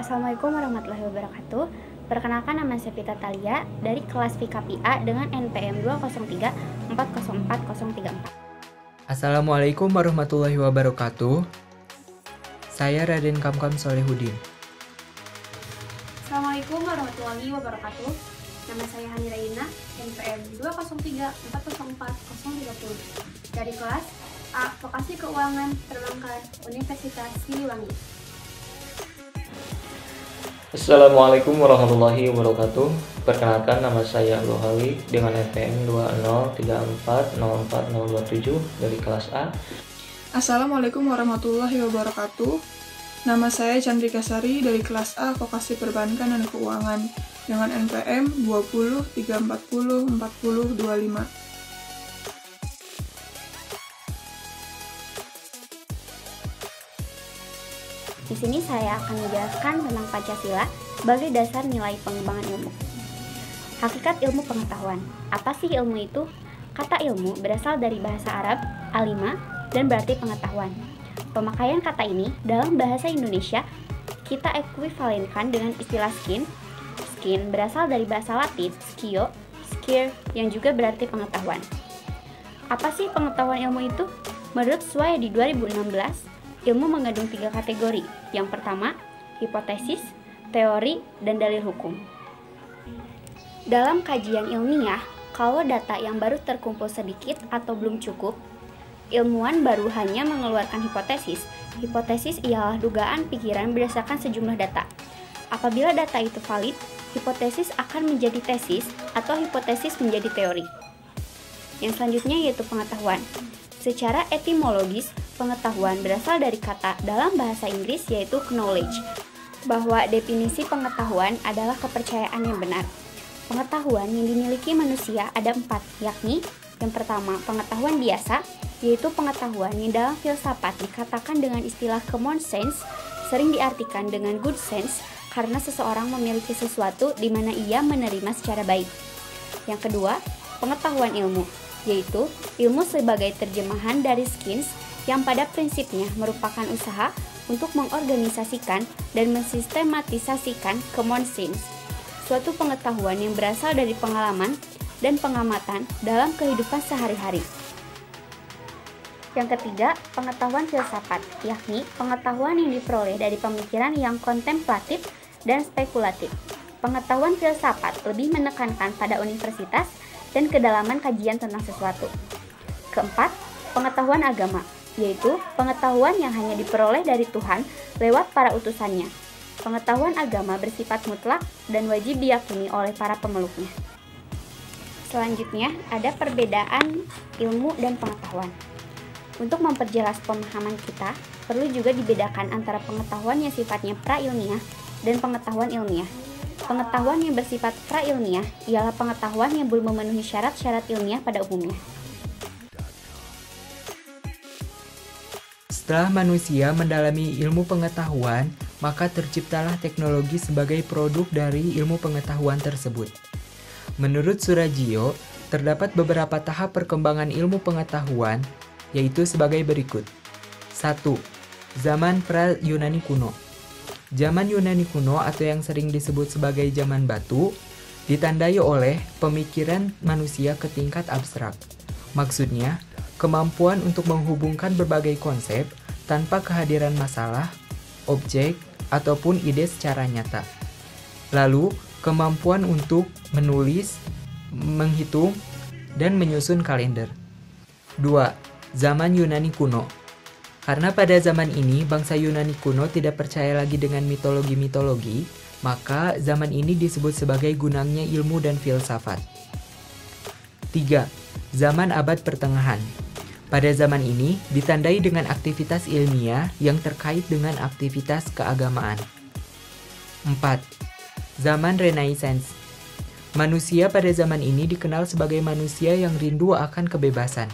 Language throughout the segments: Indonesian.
Assalamualaikum warahmatullahi wabarakatuh. Perkenalkan, nama saya Vita Talia dari kelas FIKAPI A dengan NPM 203404034. Assalamualaikum warahmatullahi wabarakatuh. Saya Raden Kamkam Solehudin. Assalamualaikum warahmatullahi wabarakatuh. Nama saya Hani Raina, NPM 203404030 dari kelas A Vokasi Keuangan Perbankan Universitas Siliwangi. Assalamualaikum warahmatullahi wabarakatuh. Perkenalkan, nama saya Luhawi dengan NPM 203404027 dari kelas A. Assalamualaikum warahmatullahi wabarakatuh. Nama saya Chandrika Sari dari kelas A Vokasi Perbankan dan Keuangan dengan NPM 203404025. Di sini saya akan menjelaskan tentang Pancasila sebagai dasar nilai pengembangan ilmu. Hakikat ilmu pengetahuan. Apa sih ilmu itu? Kata ilmu berasal dari bahasa Arab alima dan berarti pengetahuan. Pemakaian kata ini dalam bahasa Indonesia kita ekuivalenkan dengan istilah skin. Skin berasal dari bahasa Latin scio, scire yang juga berarti pengetahuan. Apa sih pengetahuan ilmu itu? Menurut Swayadi 2016, ilmu mengandung 3 kategori. Yang pertama, hipotesis, teori, dan dalil hukum. Dalam kajian ilmiah, kalau data yang baru terkumpul sedikit atau belum cukup, ilmuwan baru hanya mengeluarkan hipotesis. Hipotesis ialah dugaan pikiran berdasarkan sejumlah data. Apabila data itu valid, hipotesis akan menjadi tesis atau hipotesis menjadi teori. Yang selanjutnya yaitu pengetahuan. Secara etimologis, pengetahuan berasal dari kata dalam bahasa Inggris yaitu knowledge, bahwa definisi pengetahuan adalah kepercayaan yang benar. Pengetahuan yang dimiliki manusia ada 4, yakni yang pertama, pengetahuan biasa, yaitu pengetahuan yang dalam filsafat dikatakan dengan istilah common sense, sering diartikan dengan good sense karena seseorang memiliki sesuatu di mana ia menerima secara baik. Yang kedua, pengetahuan ilmu, yaitu ilmu sebagai terjemahan dari skills yang pada prinsipnya merupakan usaha untuk mengorganisasikan dan mensistematisasikan common sense, suatu pengetahuan yang berasal dari pengalaman dan pengamatan dalam kehidupan sehari-hari. Yang ketiga, pengetahuan filsafat, yakni pengetahuan yang diperoleh dari pemikiran yang kontemplatif dan spekulatif. Pengetahuan filsafat lebih menekankan pada universitas dan kedalaman kajian tentang sesuatu. Keempat, pengetahuan agama, yaitu pengetahuan yang hanya diperoleh dari Tuhan lewat para utusannya. Pengetahuan agama bersifat mutlak dan wajib diyakini oleh para pemeluknya. Selanjutnya, ada perbedaan ilmu dan pengetahuan. Untuk memperjelas pemahaman kita, perlu juga dibedakan antara pengetahuan yang sifatnya pra-ilmiah dan pengetahuan ilmiah. Pengetahuan yang bersifat pra-ilmiah ialah pengetahuan yang belum memenuhi syarat-syarat ilmiah pada umumnya. Setelah manusia mendalami ilmu pengetahuan, maka terciptalah teknologi sebagai produk dari ilmu pengetahuan tersebut. Menurut Surajio, terdapat beberapa tahap perkembangan ilmu pengetahuan, yaitu sebagai berikut. 1. Zaman pra-Yunani kuno. Zaman Yunani kuno atau yang sering disebut sebagai zaman batu, ditandai oleh pemikiran manusia ke tingkat abstrak. Maksudnya, kemampuan untuk menghubungkan berbagai konsep tanpa kehadiran masalah, objek, ataupun ide secara nyata. Lalu, kemampuan untuk menulis, menghitung, dan menyusun kalender. 2. Zaman Yunani kuno. Karena pada zaman ini bangsa Yunani kuno tidak percaya lagi dengan mitologi-mitologi, maka zaman ini disebut sebagai gunangnya ilmu dan filsafat. 3. Zaman abad pertengahan. Pada zaman ini ditandai dengan aktivitas ilmiah yang terkait dengan aktivitas keagamaan. 4. Zaman Renaissance. Manusia pada zaman ini dikenal sebagai manusia yang rindu akan kebebasan.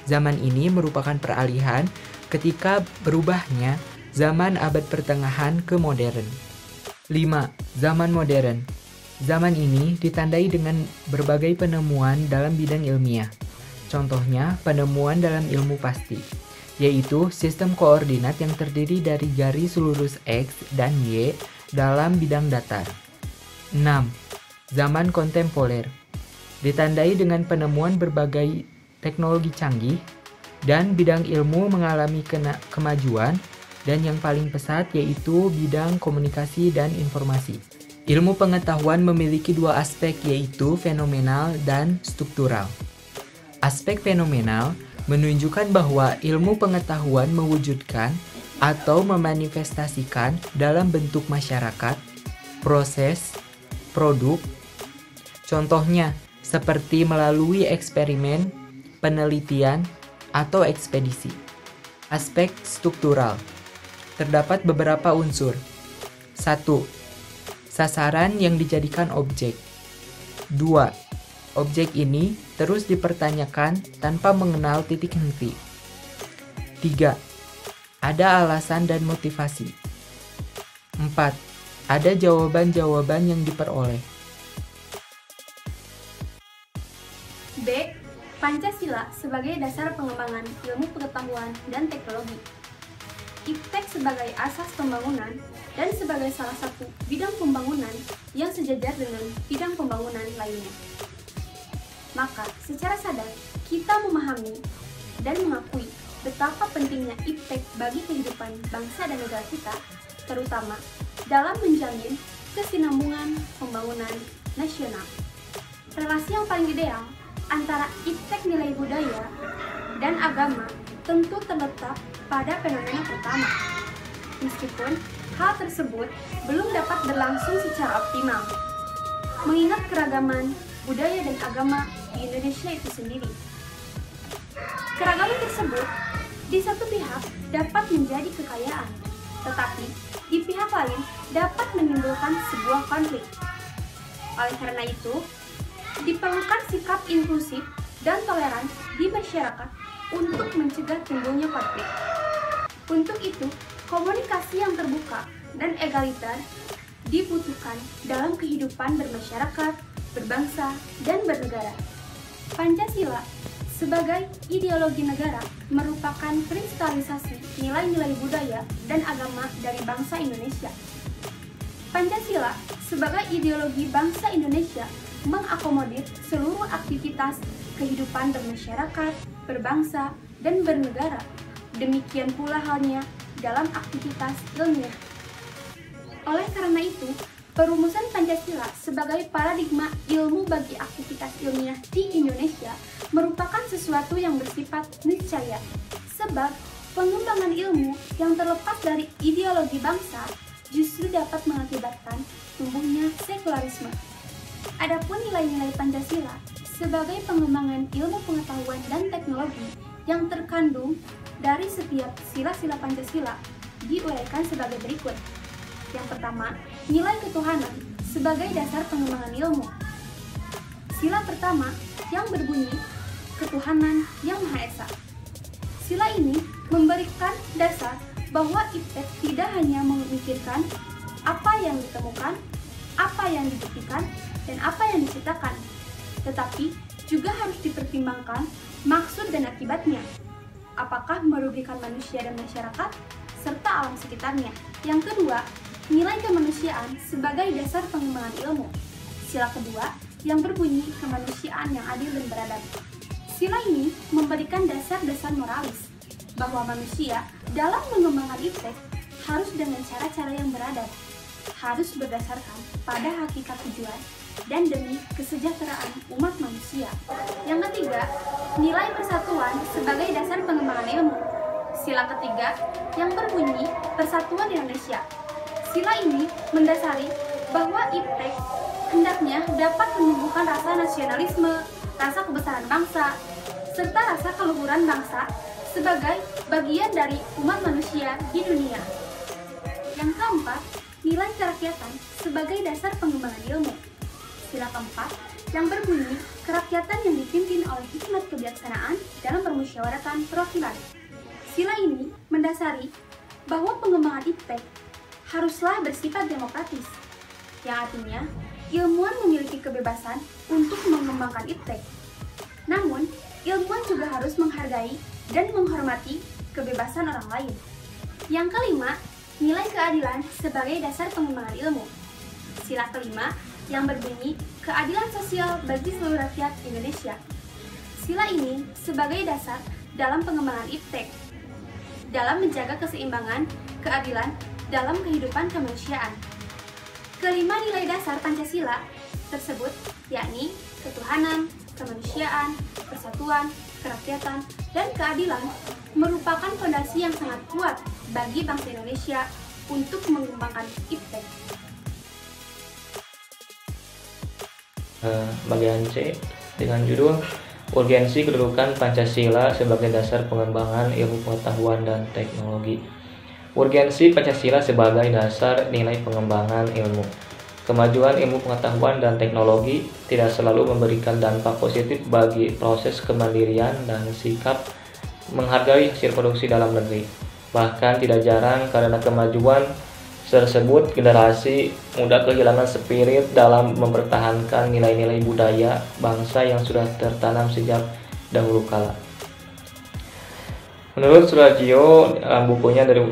Zaman ini merupakan peralihan ketika berubahnya zaman abad pertengahan ke modern. 5. Zaman modern. Zaman ini ditandai dengan berbagai penemuan dalam bidang ilmiah. Contohnya, penemuan dalam ilmu pasti, yaitu sistem koordinat yang terdiri dari garis lurus X dan Y dalam bidang datar. 6. Zaman kontemporer ditandai dengan penemuan berbagai teknologi canggih dan bidang ilmu mengalami kemajuan, dan yang paling pesat yaitu bidang komunikasi dan informasi. Ilmu pengetahuan memiliki dua aspek, yaitu fenomenal dan struktural. Aspek fenomenal menunjukkan bahwa ilmu pengetahuan mewujudkan atau memanifestasikan dalam bentuk masyarakat, proses, produk. Contohnya seperti melalui eksperimen, penelitian, atau ekspedisi. Aspek struktural terdapat beberapa unsur. 1. Sasaran yang dijadikan objek. 2. Objek ini terus dipertanyakan tanpa mengenal titik henti. 3. Ada alasan dan motivasi. 4. Ada jawaban-jawaban yang diperoleh. B. Pancasila sebagai dasar pengembangan ilmu pengetahuan dan teknologi. IPTEK sebagai asas pembangunan dan sebagai salah satu bidang pembangunan yang sejajar dengan bidang pembangunan lainnya. Maka, secara sadar, kita memahami dan mengakui betapa pentingnya IPTEK bagi kehidupan bangsa dan negara kita, terutama dalam menjalin kesinambungan pembangunan nasional. Relasi yang paling ideal antara IPTEK nilai budaya dan agama tentu terletak pada fenomena pertama. Meskipun hal tersebut belum dapat berlangsung secara optimal, mengingat keragaman budaya dan agama di Indonesia itu sendiri. Keragaman tersebut di satu pihak dapat menjadi kekayaan, tetapi di pihak lain dapat menimbulkan sebuah konflik. Oleh karena itu, diperlukan sikap inklusif dan toleran di masyarakat untuk mencegah timbulnya konflik. Untuk itu, komunikasi yang terbuka dan egaliter dibutuhkan dalam kehidupan bermasyarakat, berbangsa, dan bernegara. Pancasila sebagai ideologi negara merupakan kristalisasi nilai-nilai budaya dan agama dari bangsa Indonesia. Pancasila sebagai ideologi bangsa Indonesia mengakomodir seluruh aktivitas kehidupan bermasyarakat, berbangsa, dan bernegara. Demikian pula halnya dalam aktivitas ilmiah. Oleh karena itu, perumusan Pancasila sebagai paradigma ilmu bagi aktivitas ilmiah di Indonesia merupakan sesuatu yang bersifat niscaya, sebab pengembangan ilmu yang terlepas dari ideologi bangsa justru dapat mengakibatkan tumbuhnya sekularisme. Adapun nilai-nilai Pancasila sebagai pengembangan ilmu pengetahuan dan teknologi yang terkandung dari setiap sila-sila Pancasila diuraikan sebagai berikut. Yang pertama, nilai ketuhanan sebagai dasar pengembangan ilmu. Sila pertama yang berbunyi ketuhanan yang Maha Esa. Sila ini memberikan dasar bahwa IPTEK tidak hanya memikirkan apa yang ditemukan, apa yang dibuktikan, dan apa yang diciptakan, tetapi juga harus dipertimbangkan maksud dan akibatnya. Apakah merugikan manusia dan masyarakat, serta alam sekitarnya. Yang kedua, nilai kemanusiaan sebagai dasar pengembangan ilmu. Sila kedua yang berbunyi kemanusiaan yang adil dan beradab. Sila ini memberikan dasar-dasar moralis bahwa manusia dalam mengembangkan IPTEK harus dengan cara-cara yang beradab, harus berdasarkan pada hakikat tujuan dan demi kesejahteraan umat manusia. Yang ketiga, nilai persatuan sebagai dasar pengembangan ilmu. Sila ketiga yang berbunyi Persatuan Indonesia. Sila ini mendasari bahwa IPTEK hendaknya dapat menumbuhkan rasa nasionalisme, rasa kebesaran bangsa, serta rasa keluhuran bangsa sebagai bagian dari umat manusia di dunia. Yang keempat, nilai kerakyatan sebagai dasar pengembangan ilmu. Sila keempat yang berbunyi kerakyatan yang dipimpin oleh hikmat kebijaksanaan dalam permusyawaratan perwakilan. Sila ini mendasari bahwa pengembangan IPTEK haruslah bersifat demokratis, yang artinya ilmuwan memiliki kebebasan untuk mengembangkan IPTEK. Namun, ilmuwan juga harus menghargai dan menghormati kebebasan orang lain. Yang kelima, Nilai keadilan sebagai dasar pengembangan ilmu. Sila kelima yang berbunyi keadilan sosial bagi seluruh rakyat Indonesia. Sila ini sebagai dasar dalam pengembangan iptek, dalam menjaga keseimbangan, keadilan dalam kehidupan kemanusiaan. Kelima nilai dasar Pancasila tersebut yakni ketuhanan, kemanusiaan, persatuan, kerakyatan, dan keadilan merupakan fondasi yang sangat kuat bagi bangsa Indonesia untuk mengembangkan iptek. Bagian C dengan judul Urgensi kedudukan Pancasila sebagai dasar pengembangan ilmu pengetahuan dan teknologi. Urgensi Pancasila sebagai dasar nilai pengembangan ilmu. Kemajuan ilmu pengetahuan dan teknologi tidak selalu memberikan dampak positif bagi proses kemandirian dan sikap menghargai hasil produksi dalam negeri. Bahkan tidak jarang karena kemajuan tersebut generasi muda kehilangan spirit dalam mempertahankan nilai-nilai budaya bangsa yang sudah tertanam sejak dahulu kala. Menurut Suragio dalam bukunya dari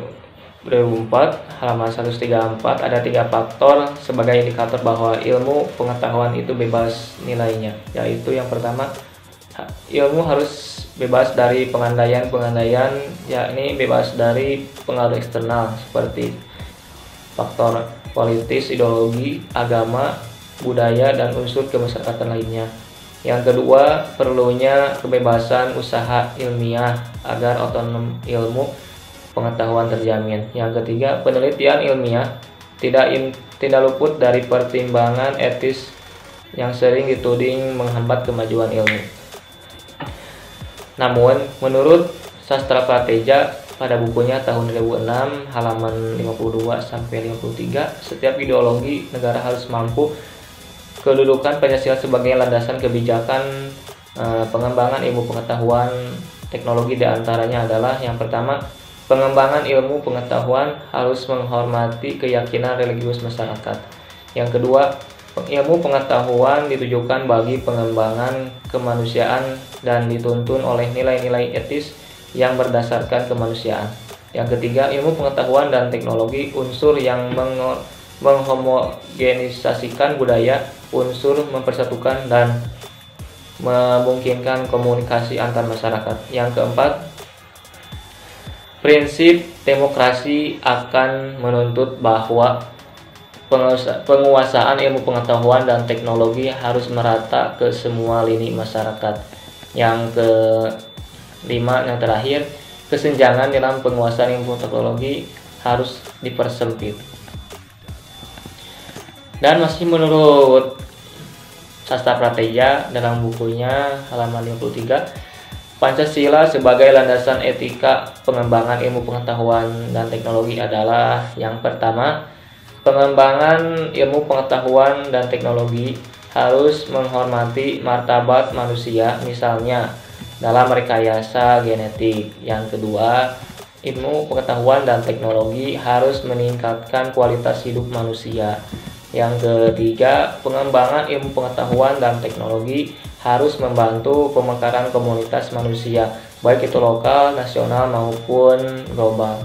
2004 halaman 134 ada 3 faktor sebagai indikator bahwa ilmu pengetahuan itu bebas nilainya, yaitu yang pertama, ilmu harus bebas dari pengandaian, yakni bebas dari pengaruh eksternal seperti faktor politis, ideologi, agama, budaya, dan unsur kemasyarakatan lainnya. Yang kedua, perlunya kebebasan usaha ilmiah agar otonom ilmu pengetahuan terjamin. Yang ketiga, penelitian ilmiah tidak luput dari pertimbangan etis yang sering dituding menghambat kemajuan ilmu. Namun, menurut Sastra Prateja pada bukunya tahun 2006 halaman 52-53, setiap ideologi negara harus mampu kedudukan Pancasila sebagai landasan kebijakan pengembangan ilmu pengetahuan teknologi. Diantaranya adalah yang pertama, pengembangan ilmu pengetahuan harus menghormati keyakinan religius masyarakat. Yang kedua, ilmu pengetahuan ditujukan bagi pengembangan kemanusiaan dan dituntun oleh nilai-nilai etis yang berdasarkan kemanusiaan. Yang ketiga, ilmu pengetahuan dan teknologi unsur yang menghomogenisasikan budaya, unsur mempersatukan dan memungkinkan komunikasi antar masyarakat. Yang keempat, prinsip demokrasi akan menuntut bahwa penguasaan ilmu pengetahuan dan teknologi harus merata ke semua lini masyarakat. Yang kelima, yang terakhir, kesenjangan dalam penguasaan ilmu teknologi harus dipersempit. Dan masih menurut Sastra Prateja dalam bukunya halaman 53, Pancasila sebagai landasan etika pengembangan ilmu pengetahuan dan teknologi adalah yang pertama, pengembangan ilmu pengetahuan dan teknologi harus menghormati martabat manusia, misalnya dalam rekayasa genetik. Yang kedua, ilmu pengetahuan dan teknologi harus meningkatkan kualitas hidup manusia. Yang ketiga, pengembangan ilmu pengetahuan dan teknologi harus membantu pemekaran komunitas manusia, baik itu lokal, nasional maupun global.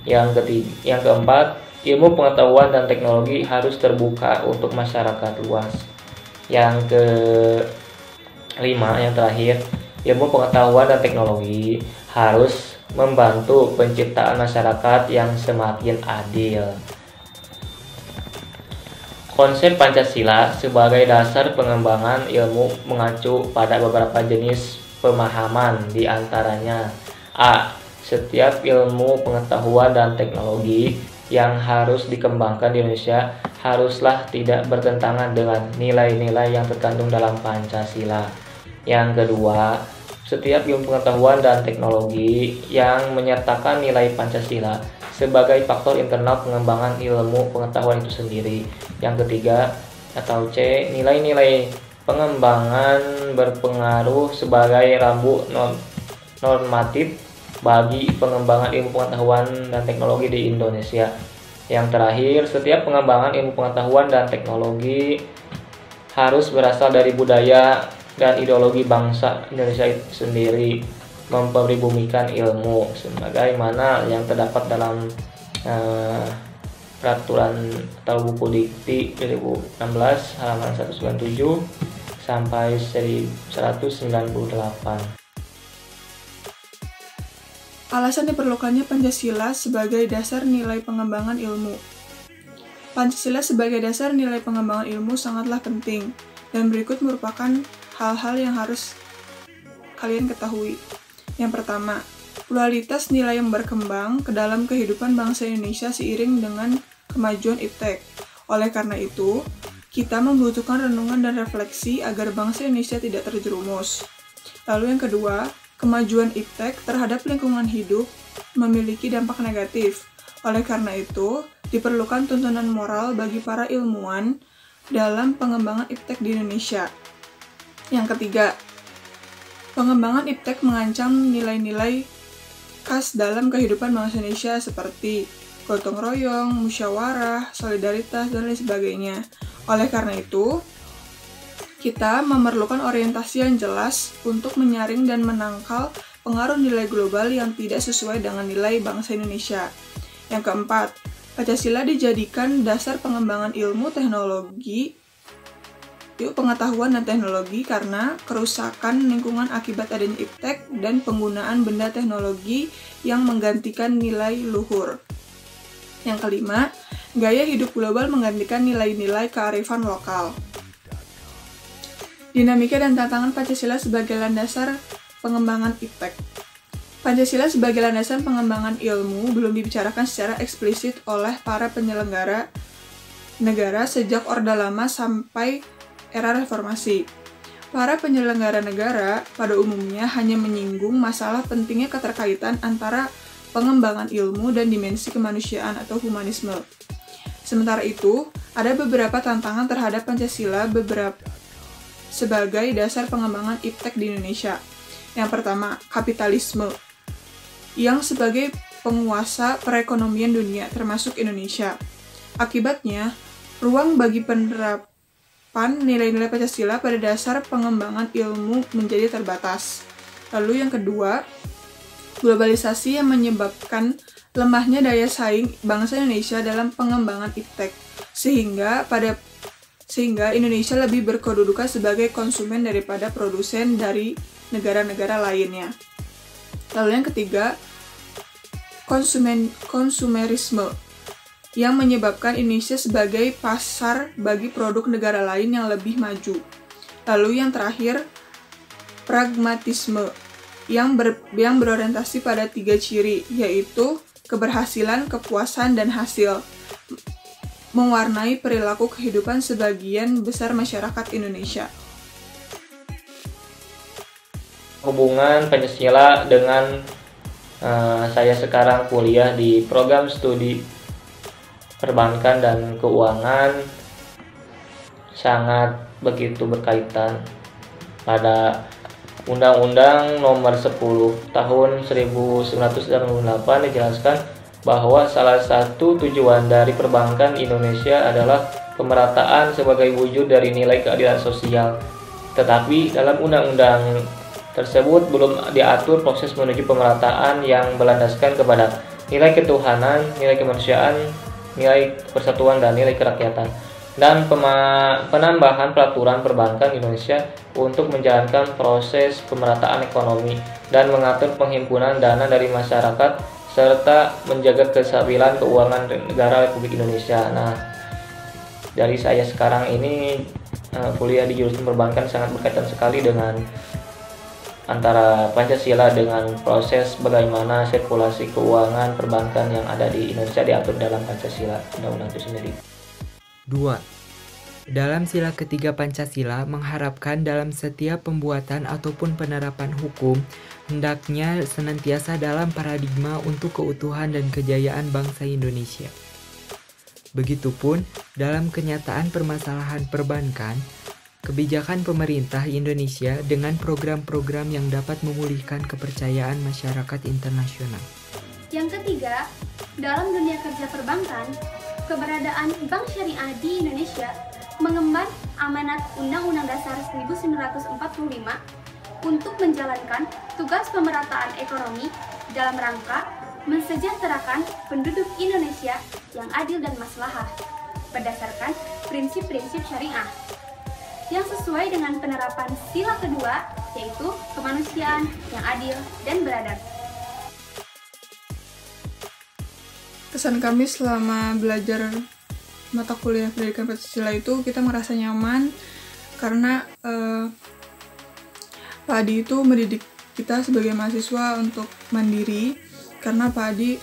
Yang keempat, ilmu pengetahuan dan teknologi harus terbuka untuk masyarakat luas. Yang kelima, yang terakhir, ilmu pengetahuan dan teknologi harus membantu penciptaan masyarakat yang semakin adil. Konsep Pancasila sebagai dasar pengembangan ilmu mengacu pada beberapa jenis pemahaman, di antaranya A. Setiap ilmu pengetahuan dan teknologi yang harus dikembangkan di Indonesia haruslah tidak bertentangan dengan nilai-nilai yang terkandung dalam Pancasila. Yang kedua, setiap ilmu pengetahuan dan teknologi yang menyertakan nilai Pancasila sebagai faktor internal pengembangan ilmu pengetahuan itu sendiri. Yang ketiga, atau C, nilai-nilai pengembangan berpengaruh sebagai rambu normatif bagi pengembangan ilmu pengetahuan dan teknologi di Indonesia. Yang terakhir, setiap pengembangan ilmu pengetahuan dan teknologi harus berasal dari budaya dan ideologi bangsa Indonesia itu sendiri, memperbumikan ilmu sebagaimana yang terdapat dalam peraturan atau buku dikti 2016 halaman 197 sampai 1198. Alasan diperlukannya Pancasila sebagai dasar nilai pengembangan ilmu. Pancasila sebagai dasar nilai pengembangan ilmu sangatlah penting, dan berikut merupakan hal-hal yang harus kalian ketahui. Yang pertama, pluralitas nilai yang berkembang ke dalam kehidupan bangsa Indonesia seiring dengan kemajuan iptek. Oleh karena itu, kita membutuhkan renungan dan refleksi agar bangsa Indonesia tidak terjerumus. Lalu yang kedua, kemajuan iptek terhadap lingkungan hidup memiliki dampak negatif. Oleh karena itu, diperlukan tuntunan moral bagi para ilmuwan dalam pengembangan iptek di Indonesia. Yang ketiga, pengembangan iptek mengancam nilai-nilai khas dalam kehidupan bangsa Indonesia seperti gotong royong, musyawarah, solidaritas, dan lain sebagainya. Oleh karena itu, kita memerlukan orientasi yang jelas untuk menyaring dan menangkal pengaruh nilai global yang tidak sesuai dengan nilai bangsa Indonesia. Yang keempat, Pancasila dijadikan dasar pengembangan ilmu pengetahuan dan teknologi karena kerusakan lingkungan akibat adanya iptek dan penggunaan benda teknologi yang menggantikan nilai luhur. Yang kelima, gaya hidup global menggantikan nilai-nilai kearifan lokal. Dinamika dan tantangan Pancasila sebagai landasan pengembangan iptek. Pancasila sebagai landasan pengembangan ilmu belum dibicarakan secara eksplisit oleh para penyelenggara negara sejak Orde Lama sampai era reformasi. Para penyelenggara negara pada umumnya hanya menyinggung masalah pentingnya keterkaitan antara pengembangan ilmu dan dimensi kemanusiaan atau humanisme. Sementara itu, ada beberapa tantangan terhadap Pancasila sebagai dasar pengembangan iptek di Indonesia. Yang pertama, kapitalisme, yang sebagai penguasa perekonomian dunia, termasuk Indonesia. Akibatnya, ruang bagi penerapan nilai-nilai Pancasila pada dasar pengembangan ilmu menjadi terbatas. Lalu yang kedua, globalisasi yang menyebabkan lemahnya daya saing bangsa Indonesia dalam pengembangan iptek, sehingga Indonesia lebih berkedudukan sebagai konsumen daripada produsen dari negara-negara lainnya. Lalu yang ketiga, konsumerisme yang menyebabkan Indonesia sebagai pasar bagi produk negara lain yang lebih maju. Lalu yang terakhir, pragmatisme yang berorientasi pada 3 ciri, yaitu keberhasilan, kepuasan, dan hasil, mewarnai perilaku kehidupan sebagian besar masyarakat Indonesia. Hubungan Pancasila dengan saya sekarang kuliah di program studi perbankan dan keuangan sangat begitu berkaitan. Pada Undang-Undang Nomor 10 Tahun 1998 dijelaskan bahwa salah satu tujuan dari perbankan Indonesia adalah pemerataan sebagai wujud dari nilai keadilan sosial. Tetapi dalam undang-undang tersebut belum diatur proses menuju pemerataan yang berlandaskan kepada nilai ketuhanan, nilai kemanusiaan, nilai persatuan, dan nilai kerakyatan, dan penambahan peraturan perbankan Indonesia untuk menjalankan proses pemerataan ekonomi dan mengatur penghimpunan dana dari masyarakat serta menjaga kestabilan keuangan negara Republik Indonesia. Nah, dari saya sekarang ini kuliah di jurusan perbankan sangat berkaitan sekali dengan antara Pancasila dengan proses bagaimana sirkulasi keuangan perbankan yang ada di Indonesia diatur dalam Pancasila, undang-undang itu sendiri. 2. Dalam sila ketiga Pancasila mengharapkan dalam setiap pembuatan ataupun penerapan hukum hendaknya senantiasa dalam paradigma untuk keutuhan dan kejayaan bangsa Indonesia. Begitupun dalam kenyataan permasalahan perbankan, kebijakan pemerintah Indonesia dengan program-program yang dapat memulihkan kepercayaan masyarakat internasional. Yang ketiga, dalam dunia kerja perbankan, keberadaan Bank Syariah di Indonesia mengemban amanat Undang-Undang Dasar 1945 untuk menjalankan tugas pemerataan ekonomi dalam rangka mensejahterakan penduduk Indonesia yang adil dan maslahah berdasarkan prinsip-prinsip syariah yang sesuai dengan penerapan sila kedua, yaitu kemanusiaan yang adil dan beradab. Kesan kami selama belajar mata kuliah pendidikan Pancasila itu, kita merasa nyaman karena Pak Adi itu mendidik kita sebagai mahasiswa untuk mandiri, karena Pak Adi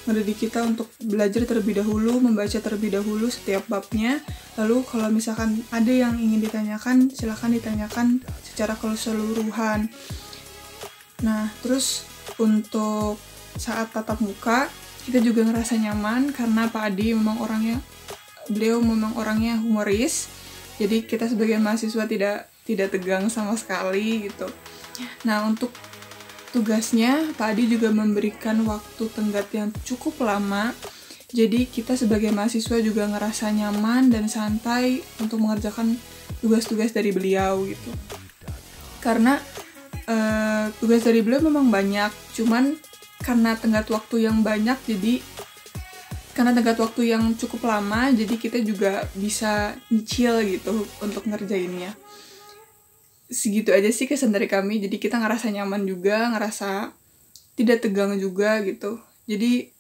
mendidik kita untuk belajar terlebih dahulu, membaca terlebih dahulu setiap babnya. Lalu kalau misalkan ada yang ingin ditanyakan, silakan ditanyakan secara keseluruhan. Nah, terus untuk saat tatap muka, kita juga ngerasa nyaman karena Pak Adi beliau memang orangnya humoris. Jadi kita sebagai mahasiswa tidak tegang sama sekali gitu. Nah, untuk tugasnya Pak Adi juga memberikan waktu tenggat yang cukup lama. Jadi kita sebagai mahasiswa juga ngerasa nyaman dan santai untuk mengerjakan tugas-tugas dari beliau gitu. Karena tugas dari beliau memang banyak, cuman karena tenggat waktu yang cukup lama, jadi kita juga bisa nyicil gitu untuk ngerjainnya. Segitu aja sih kesan dari kami. Jadi kita ngerasa nyaman juga, ngerasa tidak tegang juga gitu. Jadi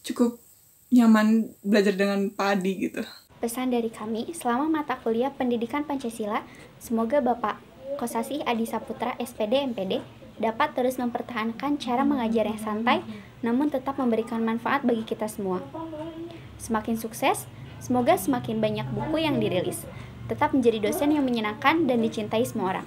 cukup nyaman belajar dengan Pak Adi gitu. Pesan dari kami selama mata kuliah pendidikan Pancasila, semoga Bapak Kosasih Adi Saputra SPD MPD dapat terus mempertahankan cara mengajar yang santai namun tetap memberikan manfaat bagi kita semua. Semakin sukses, semoga semakin banyak buku yang dirilis. Tetap menjadi dosen yang menyenangkan dan dicintai semua orang.